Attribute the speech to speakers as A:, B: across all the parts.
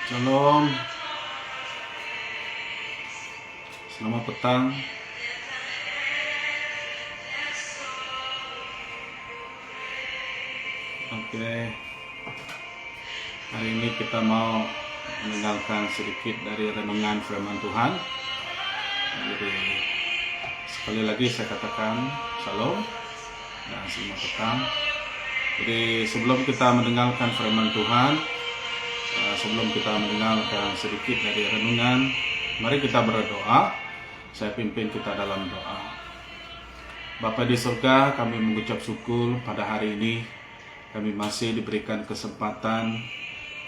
A: Shalom, selamat petang. Oke, hari ini kita mau mendengarkan sedikit dari renungan firman Tuhan. Jadi sekali lagi saya katakan shalom dan selamat petang. Jadi sebelum kita mendengarkan firman Tuhan, sebelum kita mendengarkan sedikit dari renungan, mari kita berdoa. Saya pimpin kita dalam doa. Bapa di surga, kami mengucap syukur pada hari ini. Kami masih diberikan kesempatan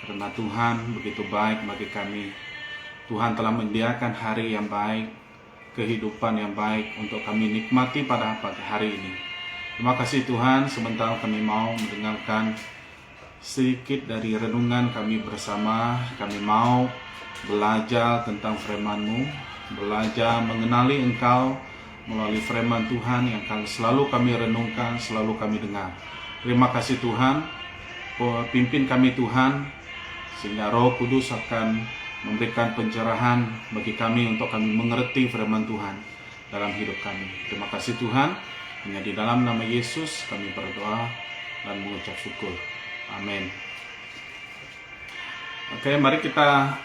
A: karena Tuhan begitu baik bagi kami. Tuhan telah menyediakan hari yang baik, kehidupan yang baik untuk kami nikmati pada pagi hari ini. Terima kasih Tuhan, sebentar kami mau mendengarkan sedikit dari renungan kami bersama. Kami mau belajar tentang firman-Mu, belajar mengenali Engkau melalui firman Tuhan yang selalu kami renungkan, selalu kami dengar. Terima kasih Tuhan, pimpin kami Tuhan, sehingga Roh Kudus akan memberikan pencerahan bagi kami untuk kami mengerti firman Tuhan dalam hidup kami. Terima kasih Tuhan, hanya di dalam nama Yesus kami berdoa dan mengucap syukur. Amin. Oke, mari kita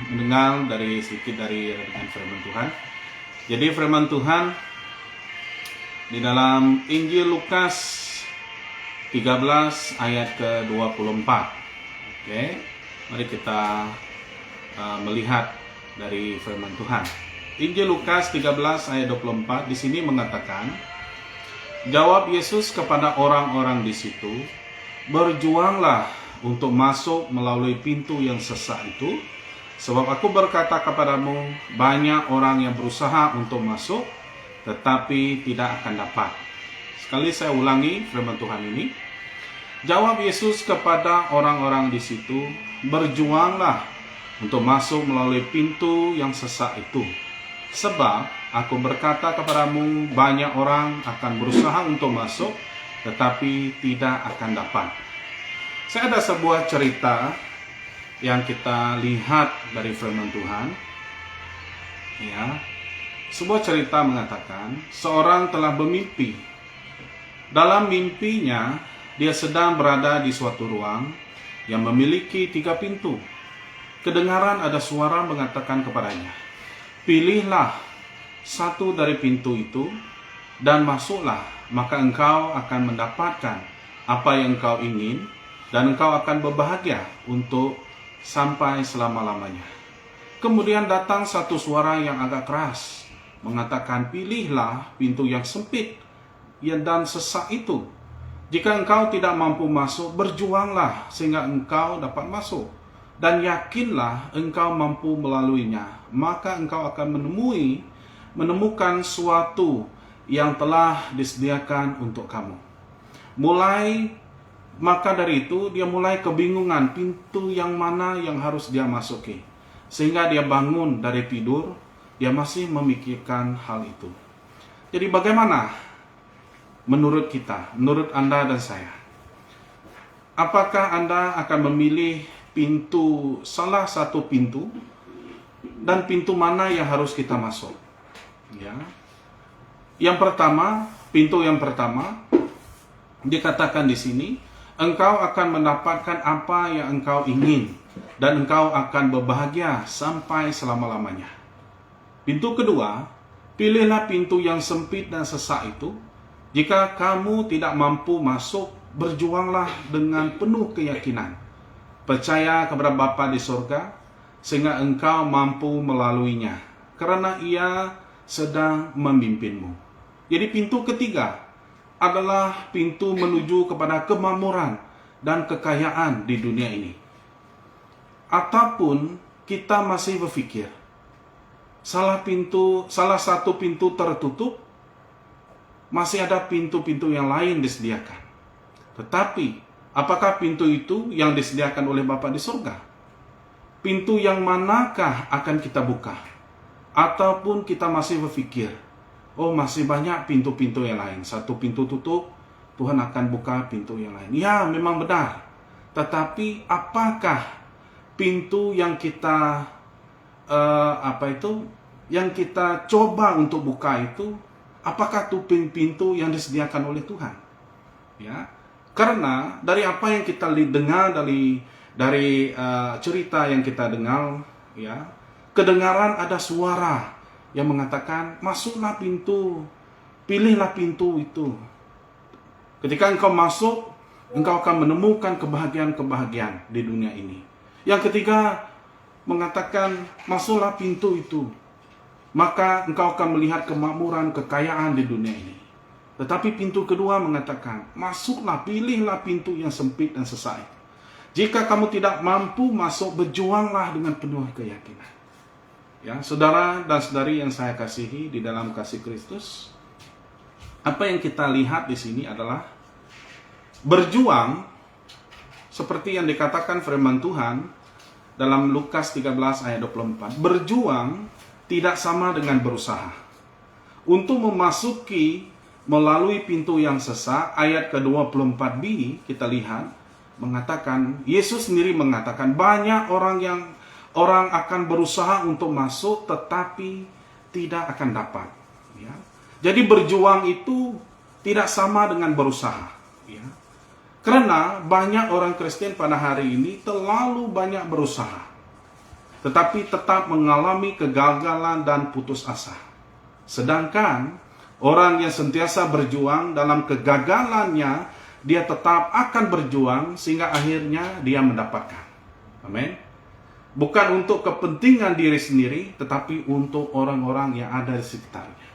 A: mendengar sedikit dari renungan firman Tuhan. Jadi firman Tuhan di dalam Injil Lukas 13 ayat ke-24. Oke, mari kita melihat dari firman Tuhan. Injil Lukas 13 ayat 24 di sini mengatakan, jawab Yesus kepada orang-orang di situ, berjuanglah untuk masuk melalui pintu yang sesak itu, sebab aku berkata kepadamu, banyak orang yang berusaha untuk masuk, tetapi tidak akan dapat. Sekali saya ulangi firman Tuhan ini. Jawab Yesus kepada orang-orang di situ, berjuanglah untuk masuk melalui pintu yang sesak itu, sebab aku berkata kepadamu, banyak orang akan berusaha untuk masuk, tetapi tidak akan dapat. Saya ada sebuah cerita yang kita lihat dari firman Tuhan. Ya, sebuah cerita mengatakan seorang telah bermimpi. Dalam mimpinya dia sedang berada di suatu ruang yang memiliki 3 pintu. Kedengaran ada suara mengatakan kepadanya, pilihlah satu dari pintu itu dan masuklah, maka engkau akan mendapatkan apa yang engkau ingin, dan engkau akan berbahagia untuk sampai selama-lamanya. Kemudian datang satu suara yang agak keras, mengatakan, pilihlah pintu yang sempit dan sesak itu. Jika engkau tidak mampu masuk, berjuanglah sehingga engkau dapat masuk. Dan yakinlah engkau mampu melaluinya, maka engkau akan menemukan suatu yang telah disediakan untuk kamu. Maka dari itu dia mulai kebingungan pintu yang mana yang harus dia masuki. Sehingga dia bangun dari tidur, dia masih memikirkan hal itu. Jadi bagaimana menurut kita, menurut Anda dan saya? Apakah Anda akan memilih salah satu pintu, dan pintu mana yang harus kita masuk? Ya. Pintu yang pertama dikatakan di sini, engkau akan mendapatkan apa yang engkau ingin, dan engkau akan berbahagia sampai selama-lamanya. Pintu kedua, pilihlah pintu yang sempit dan sesak itu. Jika kamu tidak mampu masuk, berjuanglah dengan penuh keyakinan. Percaya kepada Bapa di surga, sehingga engkau mampu melaluinya, karena Ia sedang memimpinmu. Jadi pintu ketiga adalah pintu menuju kepada kemakmuran dan kekayaan di dunia ini. Ataupun kita masih berpikir salah satu pintu tertutup, masih ada pintu-pintu yang lain disediakan. Tetapi apakah pintu itu yang disediakan oleh Bapa di surga? Pintu yang manakah akan kita buka? Ataupun kita masih berpikir, oh masih banyak pintu-pintu yang lain. Satu pintu tutup, Tuhan akan buka pintu yang lain. Ya, memang benar. Tetapi apakah pintu yang kita yang kita coba untuk buka itu, apakah itu pintu yang disediakan oleh Tuhan? Ya, karena dari apa yang kita dengar dari cerita yang kita dengar, ya, kedengaran ada suara yang mengatakan, masuklah pintu, pilihlah pintu itu. Ketika engkau masuk, engkau akan menemukan kebahagiaan-kebahagiaan di dunia ini. Yang ketiga, mengatakan, masuklah pintu itu, maka engkau akan melihat kemakmuran, kekayaan di dunia ini. Tetapi pintu kedua mengatakan, masuklah, pilihlah pintu yang sempit dan sesak. Jika kamu tidak mampu masuk, berjuanglah dengan penuh keyakinan. Ya, saudara dan saudari yang saya kasihi di dalam kasih Kristus, apa yang kita lihat di sini adalah berjuang seperti yang dikatakan firman Tuhan dalam Lukas 13 ayat 24. Berjuang tidak sama dengan berusaha. Untuk memasuki melalui pintu yang sesak, ayat ke-24b kita lihat mengatakan, Yesus sendiri mengatakan banyak orang akan berusaha untuk masuk tetapi tidak akan dapat. Ya. Jadi berjuang itu tidak sama dengan berusaha. Ya. Karena banyak orang Kristen pada hari ini terlalu banyak berusaha, tetapi tetap mengalami kegagalan dan putus asa. Sedangkan orang yang sentiasa berjuang dalam kegagalannya, dia tetap akan berjuang sehingga akhirnya dia mendapatkan. Amin. Bukan untuk kepentingan diri sendiri, tetapi untuk orang-orang yang ada di sekitarnya,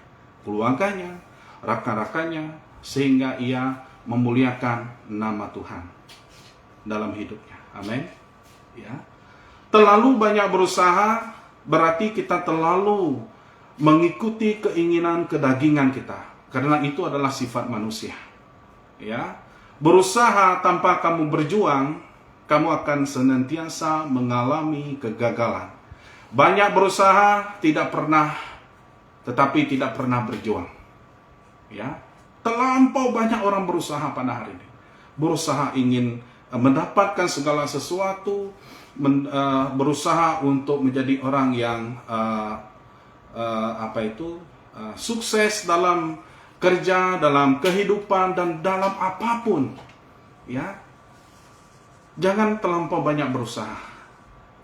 A: keluarganya, rakan-rakannya, sehingga ia memuliakan nama Tuhan dalam hidupnya. Amin. Ya. Terlalu banyak berusaha berarti kita terlalu mengikuti keinginan kedagingan kita, karena itu adalah sifat manusia. Ya. Berusaha tanpa kamu berjuang, kamu akan senantiasa mengalami kegagalan. Banyak berusaha tetapi tidak pernah berjuang. Ya. Terlampau banyak orang berusaha pada hari ini. Berusaha ingin mendapatkan segala sesuatu, berusaha untuk menjadi orang yang sukses dalam kerja, dalam kehidupan, dan dalam apapun. Ya, jangan terlampau banyak berusaha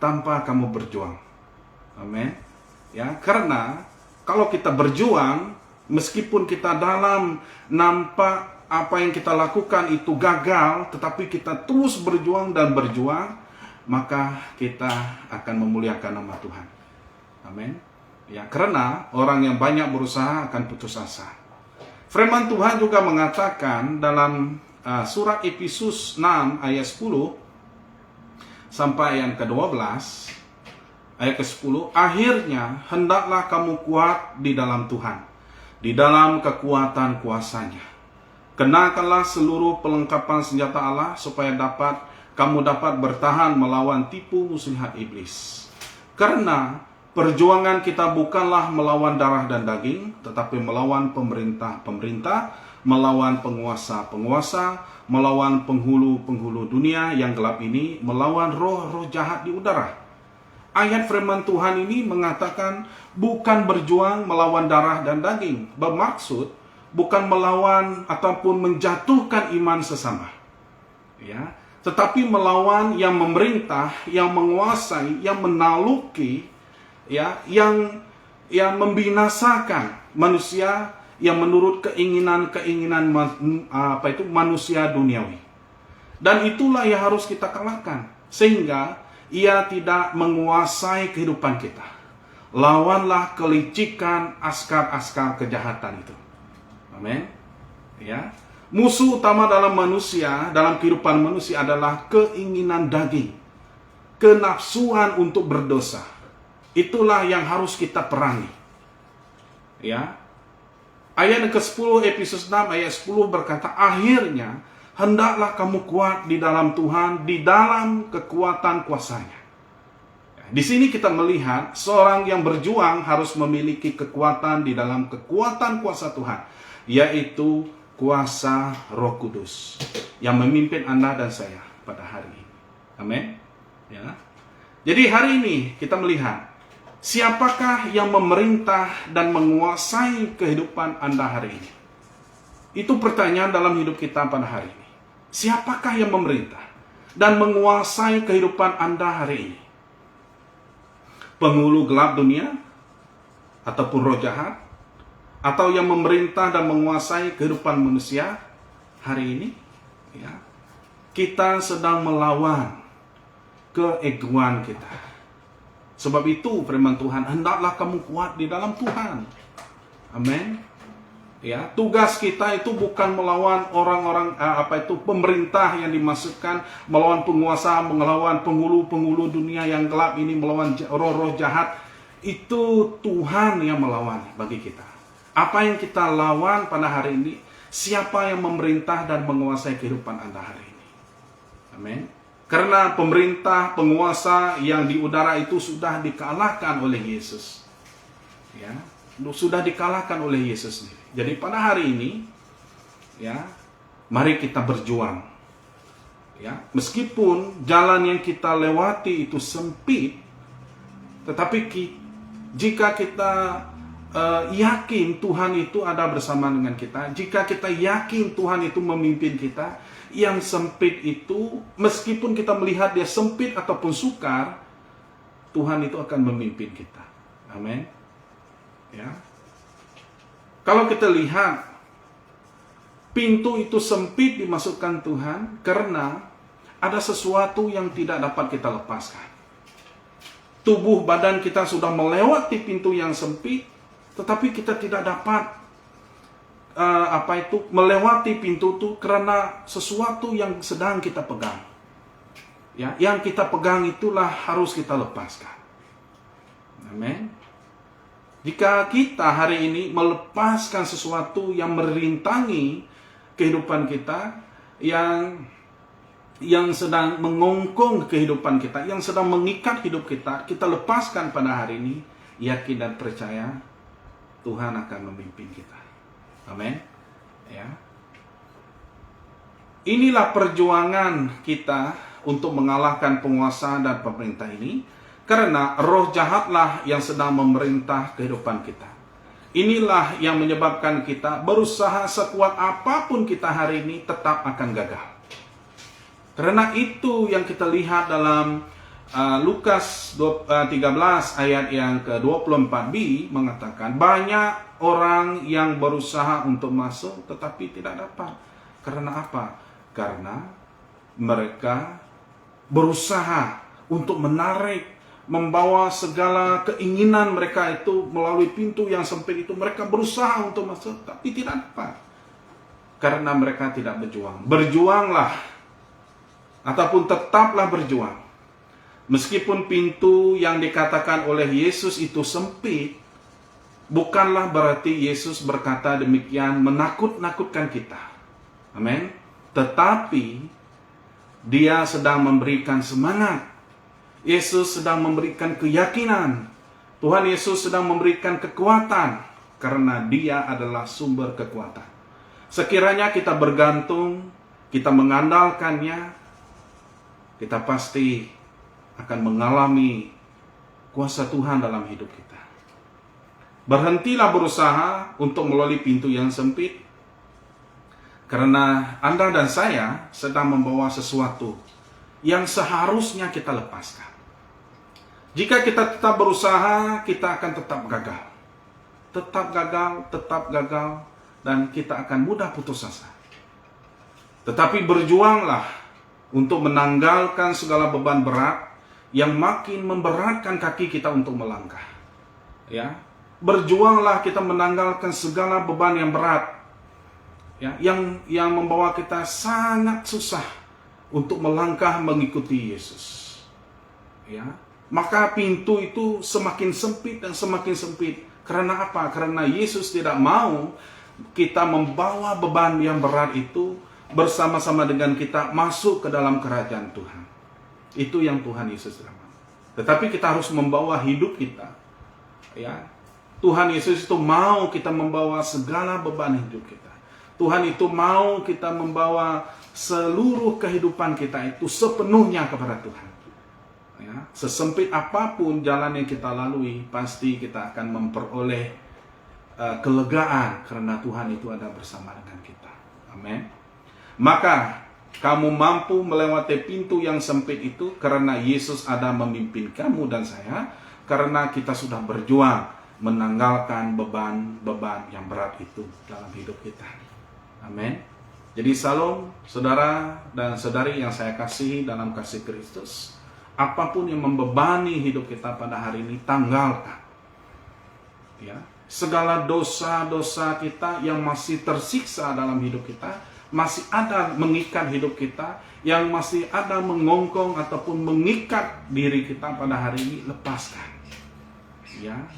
A: tanpa kamu berjuang. Amin. Ya, karena kalau kita berjuang, meskipun kita dalam nampak apa yang kita lakukan itu gagal, tetapi kita terus berjuang dan berjuang, maka kita akan memuliakan nama Tuhan. Amin. Ya, karena orang yang banyak berusaha akan putus asa. Firman Tuhan juga mengatakan dalam surat Efesus 6 ayat 10 sampai yang ke-12, ayat ke-10, akhirnya hendaklah kamu kuat di dalam Tuhan, di dalam kekuatan kuasanya. Kenakanlah seluruh perlengkapan senjata Allah supaya kamu dapat bertahan melawan tipu muslihat iblis. Karena perjuangan kita bukanlah melawan darah dan daging, tetapi melawan pemerintah-pemerintah, melawan penguasa-penguasa, melawan penghulu-penghulu dunia yang gelap ini, melawan roh-roh jahat di udara. Ayat firman Tuhan ini mengatakan bukan berjuang melawan darah dan daging. Bermaksud bukan melawan ataupun menjatuhkan iman sesama. Ya, tetapi melawan yang memerintah, yang menguasai, yang menaluki, ya, yang membinasakan manusia yang menurut keinginan manusia duniawi. Dan itulah yang harus kita kalahkan sehingga ia tidak menguasai kehidupan kita. Lawanlah kelicikan askar-askar kejahatan itu. Amin. Ya. Musuh utama dalam manusia, dalam kehidupan manusia adalah keinginan daging, kenafsuan untuk berdosa. Itulah yang harus kita perangi. Ya. Ayat ke-10 Efesus 6 ayat 10 berkata, akhirnya hendaklah kamu kuat di dalam Tuhan, di dalam kekuatan kuasanya. Di sini kita melihat seorang yang berjuang harus memiliki kekuatan di dalam kekuatan kuasa Tuhan, yaitu kuasa Roh Kudus yang memimpin Anda dan saya pada hari ini. Amin. Ya. Jadi hari ini kita melihat siapakah yang memerintah dan menguasai kehidupan Anda hari ini. Itu pertanyaan dalam hidup kita pada hari ini. Siapakah yang memerintah dan menguasai kehidupan Anda hari ini? Penghulu gelap dunia? Ataupun roh jahat? Atau yang memerintah dan menguasai kehidupan manusia hari ini? Ya. Kita sedang melawan keegoan kita. Sebab itu firman Tuhan, hendaklah kamu kuat di dalam Tuhan. Amin. Ya, tugas kita itu bukan melawan orang-orang pemerintah yang dimaksudkan, melawan penguasa, melawan penghulu-penghulu dunia yang gelap ini, melawan roh-roh jahat. Itu Tuhan yang melawan bagi kita. Apa yang kita lawan pada hari ini? Siapa yang memerintah dan menguasai kehidupan Anda hari ini? Amin. Karena pemerintah, penguasa yang di udara itu sudah dikalahkan oleh Yesus. Ya, sudah dikalahkan oleh Yesus sendiri. Jadi pada hari ini, ya, mari kita berjuang. Ya, meskipun jalan yang kita lewati itu sempit, tetapi jika kita yakin Tuhan itu ada bersama dengan kita, jika kita yakin Tuhan itu memimpin kita, yang sempit itu, meskipun kita melihat dia sempit ataupun sukar, Tuhan itu akan memimpin kita. Amin. Ya. Kalau kita lihat pintu itu sempit dimasukkan Tuhan karena ada sesuatu yang tidak dapat kita lepaskan. Tubuh badan kita sudah melewati pintu yang sempit, tetapi kita tidak dapat melewati pintu itu karena sesuatu yang sedang kita pegang. Ya, yang kita pegang itulah harus kita lepaskan. Amin. Jika kita hari ini melepaskan sesuatu yang merintangi kehidupan kita, yang sedang mengongkong kehidupan kita, yang sedang mengikat hidup kita, kita lepaskan pada hari ini, yakin dan percaya Tuhan akan memimpin kita. Amin. Ya. Inilah perjuangan kita untuk mengalahkan penguasa dan pemerintah ini, karena roh jahatlah yang sedang memerintah kehidupan kita. Inilah yang menyebabkan kita berusaha sekuat apapun kita hari ini tetap akan gagal. Karena itu yang kita lihat dalam Lukas 13 ayat yang ke-24b mengatakan, banyak orang yang berusaha untuk masuk tetapi tidak dapat. Karena apa? Karena mereka berusaha untuk menarik, membawa segala keinginan mereka itu melalui pintu yang sempit itu. Mereka berusaha untuk masuk tapi tidak dapat. Karena mereka tidak berjuang. Berjuanglah, ataupun tetaplah berjuang. Meskipun pintu yang dikatakan oleh Yesus itu sempit, bukanlah berarti Yesus berkata demikian menakut-nakutkan kita. Amin. Tetapi Dia sedang memberikan semangat. Yesus sedang memberikan keyakinan. Tuhan Yesus sedang memberikan kekuatan karena Dia adalah sumber kekuatan. Sekiranya kita bergantung, kita mengandalkannya, kita pasti akan mengalami kuasa Tuhan dalam hidup kita. Berhentilah berusaha untuk melalui pintu yang sempit, karena Anda dan saya sedang membawa sesuatu yang seharusnya kita lepaskan. Jika kita tetap berusaha, kita akan tetap gagal. Tetap gagal, dan kita akan mudah putus asa. Tetapi berjuanglah untuk menanggalkan segala beban berat yang makin memberatkan kaki kita untuk melangkah. Ya, berjuanglah kita menanggalkan segala beban yang berat, ya, yang membawa kita sangat susah untuk melangkah mengikuti Yesus. Ya, maka pintu itu semakin sempit dan semakin sempit. Karena apa? Karena Yesus tidak mau kita membawa beban yang berat itu bersama-sama dengan kita masuk ke dalam kerajaan Tuhan. Itu yang Tuhan Yesus mau. Tetapi kita harus membawa hidup kita. Ya, Tuhan Yesus itu mau kita membawa segala beban hidup kita. Tuhan itu mau kita membawa seluruh kehidupan kita itu sepenuhnya kepada Tuhan. Ya, Ya, sesempit apapun jalan yang kita lalui, pasti kita akan memperoleh kelegaan karena Tuhan itu ada bersama dengan kita. Amin. Maka kamu mampu melewati pintu yang sempit itu karena Yesus ada memimpin kamu dan saya, karena kita sudah berjuang menanggalkan beban-beban yang berat itu dalam hidup kita. Amin. Jadi salam saudara dan saudari yang saya kasihi dalam kasih Kristus. Apapun yang membebani hidup kita pada hari ini, tanggalkan. Ya, segala dosa-dosa kita yang masih tersiksa dalam hidup kita, masih ada mengikat hidup kita, yang masih ada mengongkong ataupun mengikat diri kita pada hari ini, lepaskan. Ya,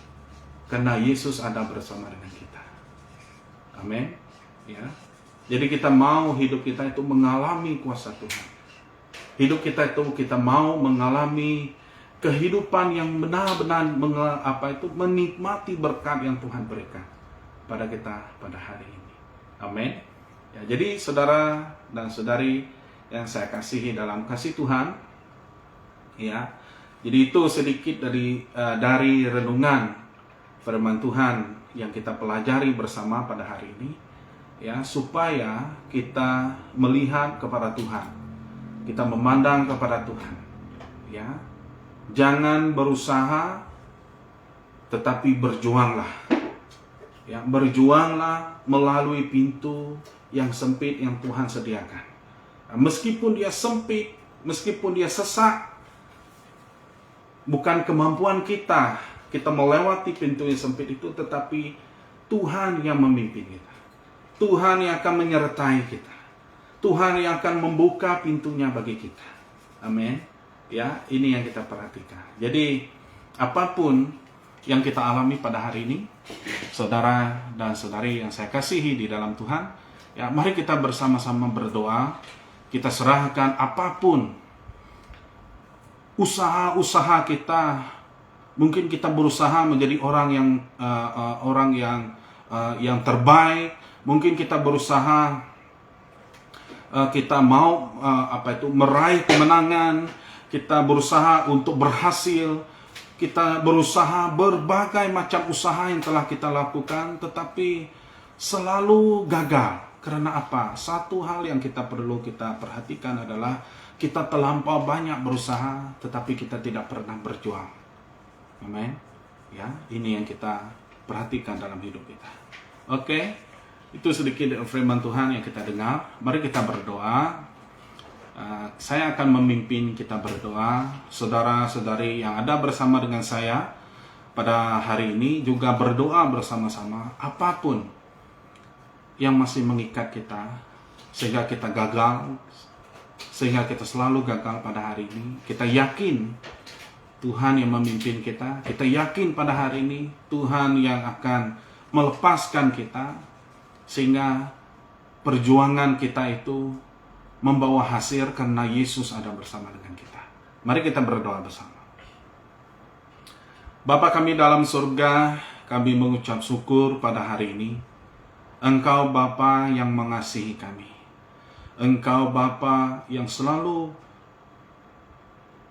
A: karena Yesus ada bersama dengan kita. Amin. Ya. Jadi kita mau hidup kita itu mengalami kuasa Tuhan. Hidup kita itu kita mau mengalami kehidupan yang benar-benar menikmati berkat yang Tuhan berikan pada kita pada hari ini. Amin. Ya, jadi saudara dan saudari yang saya kasihi dalam kasih Tuhan, ya. Jadi itu sedikit dari renungan firman Tuhan yang kita pelajari bersama pada hari ini, ya, supaya kita melihat kepada Tuhan. Kita memandang kepada Tuhan, ya. Jangan berusaha, tetapi berjuanglah. Ya, berjuanglah melalui pintu yang sempit yang Tuhan sediakan. Nah, meskipun dia sempit, meskipun dia sesak, bukan kemampuan kita melewati pintu yang sempit itu, tetapi Tuhan yang memimpin kita. Tuhan yang akan menyertai kita. Tuhan yang akan membuka pintunya bagi kita. Amin. Ya, ini yang kita perhatikan. Jadi, apapun yang kita alami pada hari ini, saudara dan saudari yang saya kasihi di dalam Tuhan, ya, mari kita bersama-sama berdoa. Kita serahkan apapun usaha-usaha kita. Mungkin kita berusaha menjadi orang yang terbaik. Mungkin kita berusaha kita mau meraih kemenangan, kita berusaha untuk berhasil, kita berusaha berbagai macam usaha yang telah kita lakukan, tetapi selalu gagal. Karena apa? Satu hal yang kita perlu kita perhatikan adalah kita terlampau banyak berusaha, tetapi kita tidak pernah berjuang. Amin. Ya, ini yang kita perhatikan dalam hidup kita. Oke. Itu sedikit firman Tuhan yang kita dengar. Mari kita berdoa. Saya akan memimpin kita berdoa. Saudara-saudari yang ada bersama dengan saya pada hari ini juga berdoa bersama-sama. Apapun yang masih mengikat kita sehingga kita gagal, sehingga kita selalu gagal pada hari ini, kita yakin Tuhan yang memimpin kita. Kita yakin pada hari ini Tuhan yang akan melepaskan kita, sehingga perjuangan kita itu membawa hasil karena Yesus ada bersama dengan kita. Mari kita berdoa bersama. Bapa kami dalam surga, kami mengucap syukur pada hari ini. Engkau Bapa yang mengasihi kami. Engkau Bapa yang selalu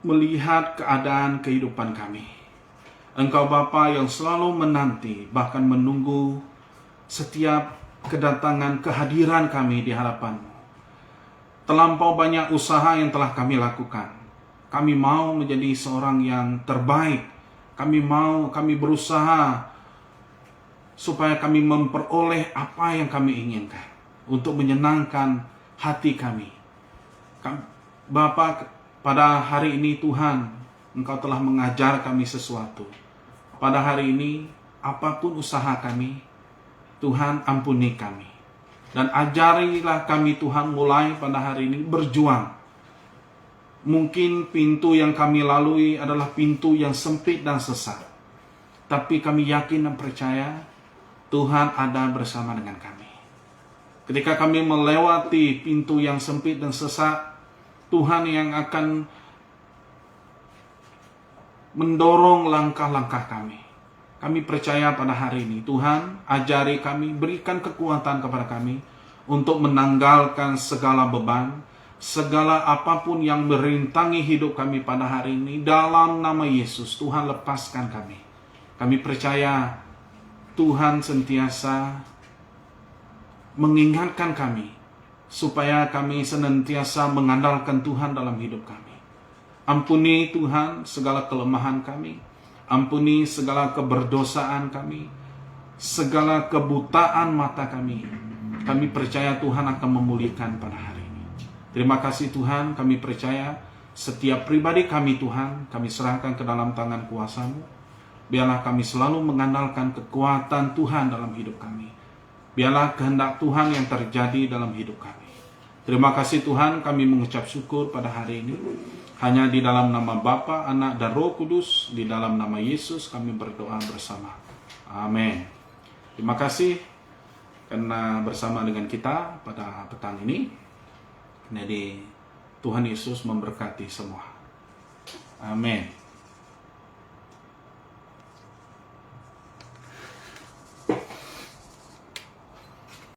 A: melihat keadaan kehidupan kami. Engkau Bapa yang selalu menanti, bahkan menunggu setiap kedatangan kehadiran kami di hadapan-Mu. Terlampau banyak usaha yang telah kami lakukan. Kami mau menjadi seorang yang terbaik. Kami berusaha supaya kami memperoleh apa yang kami inginkan untuk menyenangkan hati kami. Bapa, pada hari ini Tuhan, Engkau telah mengajar kami sesuatu. Pada hari ini, apapun usaha kami, Tuhan ampuni kami. Dan ajarilah kami Tuhan mulai pada hari ini berjuang. Mungkin pintu yang kami lalui adalah pintu yang sempit dan sesat. Tapi kami yakin dan percaya Tuhan ada bersama dengan kami. Ketika kami melewati pintu yang sempit dan sesat, Tuhan yang akan mendorong langkah-langkah kami. Kami percaya pada hari ini, Tuhan, ajari kami, berikan kekuatan kepada kami untuk menanggalkan segala beban, segala apapun yang merintangi hidup kami pada hari ini, dalam nama Yesus, Tuhan lepaskan kami. Kami percaya Tuhan sentiasa mengingatkan kami, supaya kami senantiasa mengandalkan Tuhan dalam hidup kami. Ampuni Tuhan segala kelemahan kami, ampuni segala keberdosaan kami, segala kebutaan mata kami. Kami percaya Tuhan akan memulihkan pada hari ini. Terima kasih Tuhan, kami percaya setiap pribadi kami Tuhan, kami serahkan ke dalam tangan kuasa-Mu. Biarlah kami selalu mengandalkan kekuatan Tuhan dalam hidup kami. Biarlah kehendak Tuhan yang terjadi dalam hidup kami. Terima kasih Tuhan, kami mengucap syukur pada hari ini. Hanya di dalam nama Bapa, Anak, dan Roh Kudus, di dalam nama Yesus kami berdoa bersama. Amin. Terima kasih karena bersama dengan kita pada petang ini. Jadi Tuhan Yesus memberkati semua. Amin.